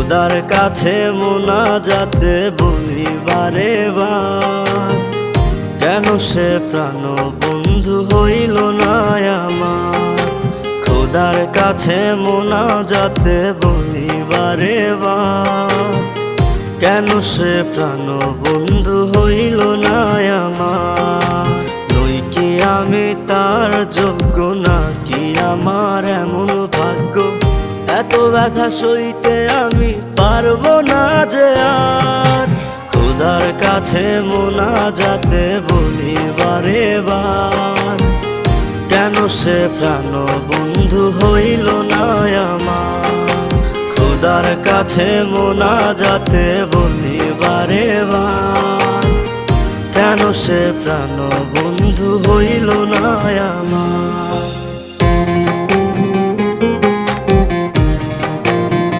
খোদার কাছে মোনাজাতে বলি বারে বার, কেন সে প্রাণ বন্ধু হইল না আমার। খোদার কাছে মোনাজাতে বলি বারে বার, কেন সে প্রাণ বন্ধু হইল না আমার। নই কি আমি তার যোগ্য, নাকি আমার এমন ভাগ্য, এত ব্যথা সইতে আমি পারবো না যে আর। খোদার কাছে মোনাজাতে বলি বারে বার, কেন সে প্রাণ বন্ধু হইল না আমার। খোদার কাছে মোনাজাতে বলি বারে বার, কেন সে প্রাণ বন্ধু হইল না আমার।